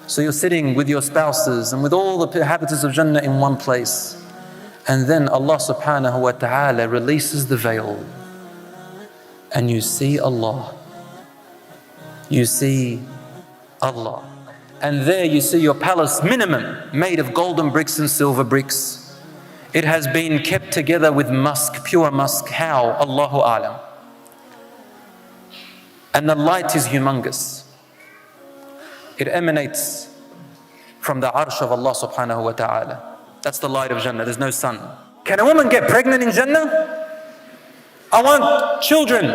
So you're sitting with your spouses and with all the inhabitants of Jannah in one place. And then Allah subhanahu wa ta'ala releases the veil. And you see Allah. You see Allah. And there you see your palace minimum made of golden bricks and silver bricks. It has been kept together with musk, pure musk. How? Allahu A'lam. And the light is humongous. It emanates from the arsh of Allah subhanahu wa ta'ala. That's the light of Jannah. There's no sun. Can a woman get pregnant in Jannah? I want children.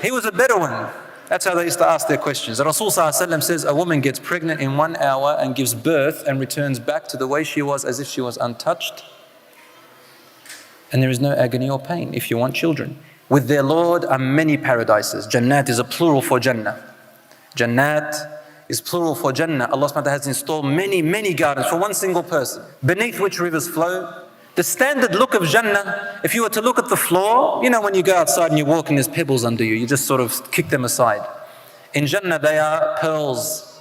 He was a Bedouin. That's how they used to ask their questions. The Rasul says a woman gets pregnant in 1 hour and gives birth and returns back to the way she was as if she was untouched. And there is no agony or pain if you want children. With their Lord are many paradises. Jannat is a plural for Jannah. Jannat is plural for Jannah. Allah subhanahu wa ta'ala has installed many, many gardens for one single person, beneath which rivers flow. The standard look of Jannah, if you were to look at the floor, you know when you go outside and you walk and there's pebbles under you, you just sort of kick them aside. In Jannah they are pearls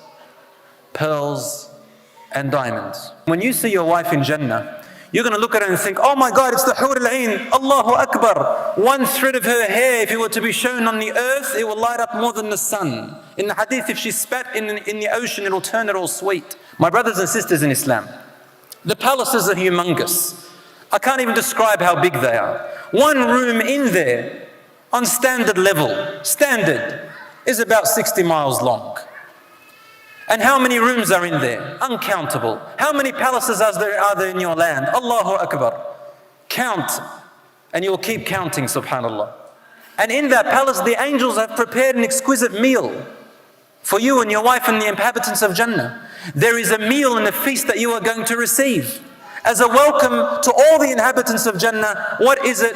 and diamonds. When you see your wife in Jannah, you're going to look at her and think, oh my God, it's the Hur al-Ain, Allahu Akbar. One thread of her hair, if it were to be shown on the earth, it will light up more than the sun. In the hadith, if she spat in the ocean, it will turn it all sweet. My brothers and sisters in Islam, the palaces are humongous. I can't even describe how big they are. One room in there, on standard level, standard, is about 60 miles long. And how many rooms are in there? Uncountable. How many palaces are there in your land? Allahu Akbar. Count, and you'll keep counting, subhanallah. And in that palace, the angels have prepared an exquisite meal for you and your wife and the inhabitants of Jannah. There is a meal and a feast that you are going to receive. As a welcome to all the inhabitants of Jannah, what is it?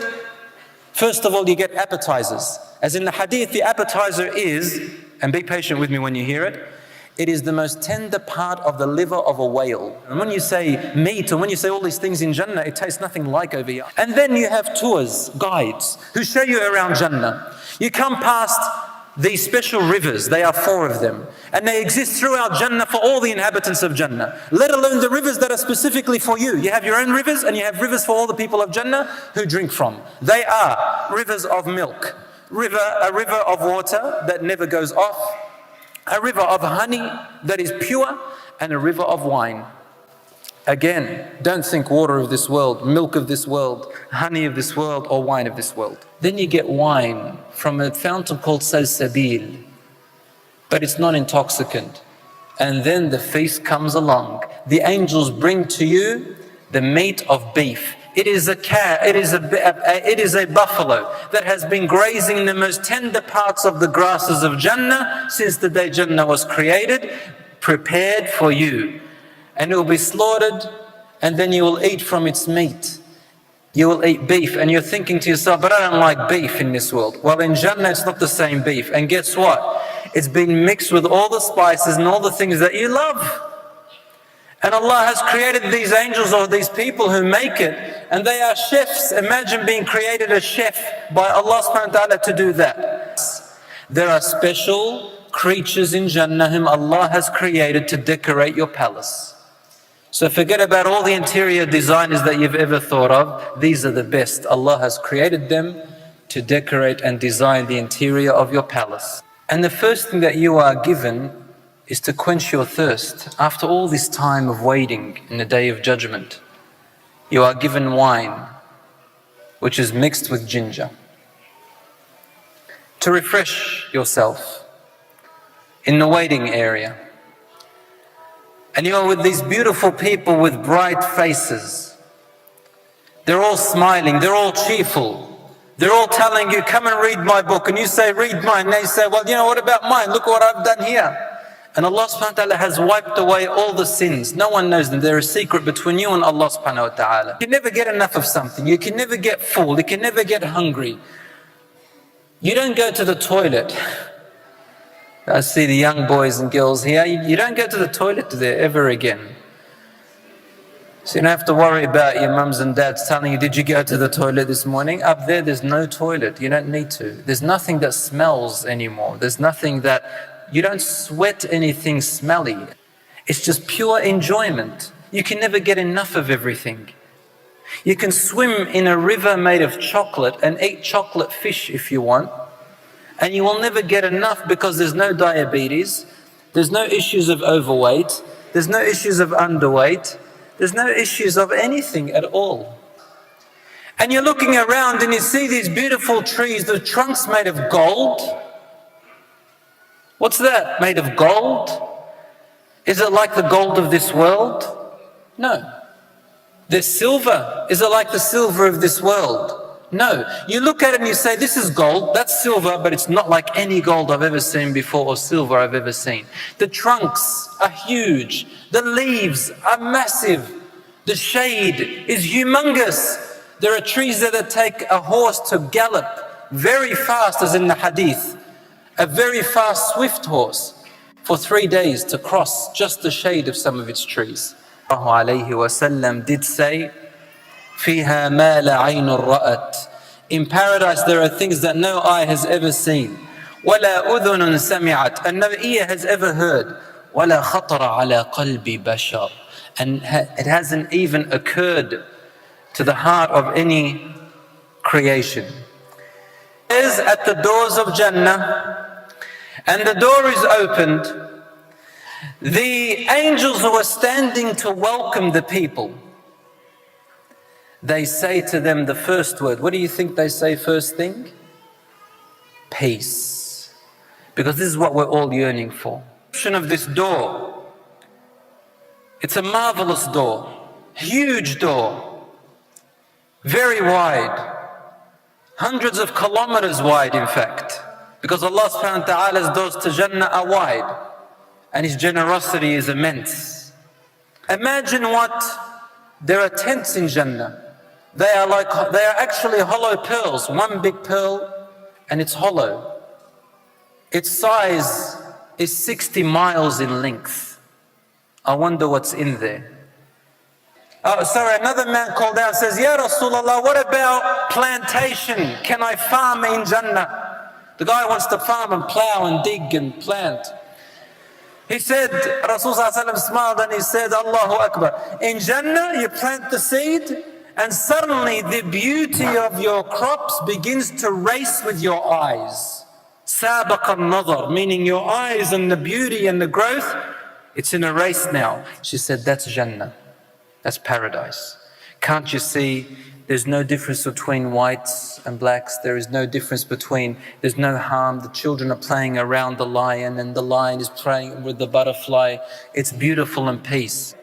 First of all, you get appetizers. As in the hadith, the appetizer is, and be patient with me when you hear it, it is the most tender part of the liver of a whale. And when you say meat, and when you say all these things in Jannah, it tastes nothing like over here. And then you have tours, guides, who show you around Jannah. You come past these special rivers, they are 4 of them. And they exist throughout Jannah for all the inhabitants of Jannah. Let alone the rivers that are specifically for you. You have your own rivers, and you have rivers for all the people of Jannah who drink from. They are rivers of milk, a river of water that never goes off, a river of honey that is pure, and a river of wine. Again, don't think water of this world, milk of this world, honey of this world, or wine of this world. Then you get wine from a fountain called Salsabil, but it's not intoxicant. And then the feast comes along. The angels bring to you the meat of beef. It is a buffalo that has been grazing in the most tender parts of the grasses of Jannah since the day Jannah was created, prepared for you. And it will be slaughtered, and then you will eat from its meat. You will eat beef, and you're thinking to yourself, but I don't like beef in this world. Well, in Jannah it's not the same beef. And guess what? It's been mixed with all the spices and all the things that you love. And Allah has created these angels or these people who make it, and they are chefs. Imagine being created a chef by Allah subhanahu wa ta'ala to do that. There are special creatures in Jannah whom Allah has created to decorate your palace. So forget about all the interior designers that you've ever thought of. These are the best. Allah has created them to decorate and design the interior of your palace. And the first thing that you are given is to quench your thirst. After all this time of waiting in the day of judgment, you are given wine, which is mixed with ginger, to refresh yourself in the waiting area. And you are with these beautiful people with bright faces. They're all smiling, they're all cheerful. They're all telling you, come and read my book. And you say, read mine. And they say, well, you know, what about mine? Look what I've done here. And Allah subhanahu wa ta'ala has wiped away all the sins. No one knows them. They're a secret between you and Allah subhanahu wa ta'ala. You can never get enough of something. You can never get full. You can never get hungry. You don't go to the toilet. I see the young boys and girls here. You don't go to the toilet there ever again. So you don't have to worry about your mums and dads telling you, did you go to the toilet this morning? Up there's no toilet. You don't need to. There's nothing that smells anymore. There's nothing that, you don't sweat anything smelly. It's just pure enjoyment. You can never get enough of everything. You can swim in a river made of chocolate and eat chocolate fish if you want. And you will never get enough because there's no diabetes. There's no issues of overweight. There's no issues of underweight. There's no issues of anything at all. And you're looking around and you see these beautiful trees, the trunks made of gold. What's that? Made of gold? Is it like the gold of this world? No. There's silver. Is it like the silver of this world? No. You look at it and you say, this is gold, that's silver, but it's not like any gold I've ever seen before or silver I've ever seen. The trunks are huge. The leaves are massive. The shade is humongous. There are trees that take a horse to gallop very fast, as in the hadith. A very fast, swift horse for 3 days to cross just the shade of some of its trees. Alayhi wasallam did say, فِيهَا مَا لَا عَيْنٌ رَأَتْ. In paradise there are things that no eye has ever seen. وَلَا أُذُنٌ سَمِعَتْ. And no ear has ever heard. وَلَا خَطَرَ عَلَى قَلْبِ بَشَرٍ. And it hasn't even occurred to the heart of any creation. It is at the doors of Jannah, and the door is opened. The angels who are standing to welcome the people, they say to them the first word. What do you think they say first thing? Peace. Because this is what we're all yearning for. The description of this door, it's a marvelous door, huge door, very wide, hundreds of kilometers wide in fact, because Allah subhanahu wa ta'ala's doors to Jannah are wide and His generosity is immense. Imagine there are tents in Jannah. They are actually hollow pearls, one big pearl and it's hollow. Its size is 60 miles in length. I wonder what's in there. Another man called out and says, Ya Rasulullah, what about plantation? Can I farm in Jannah? The guy wants to farm and plow and dig and plant. He said, Rasulullah smiled and he said, Allahu Akbar. In Jannah, you plant the seed and suddenly the beauty of your crops begins to race with your eyes. Sabaqa al-nazar, meaning your eyes and the beauty and the growth, it's in a race now. She said, that's Jannah. That's paradise. Can't you see there's no difference between whites and blacks? There is no difference there's no harm. The children are playing around the lion and the lion is playing with the butterfly. It's beautiful and peace.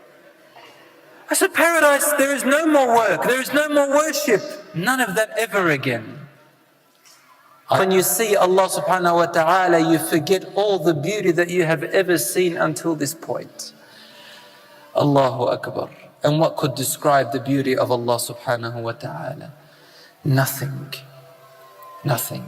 I said, paradise, there is no more work. There is no more worship. None of that ever again. When you see Allah subhanahu wa ta'ala, you forget all the beauty that you have ever seen until this point. Allahu Akbar. And what could describe the beauty of Allah subhanahu wa ta'ala? Nothing. Nothing.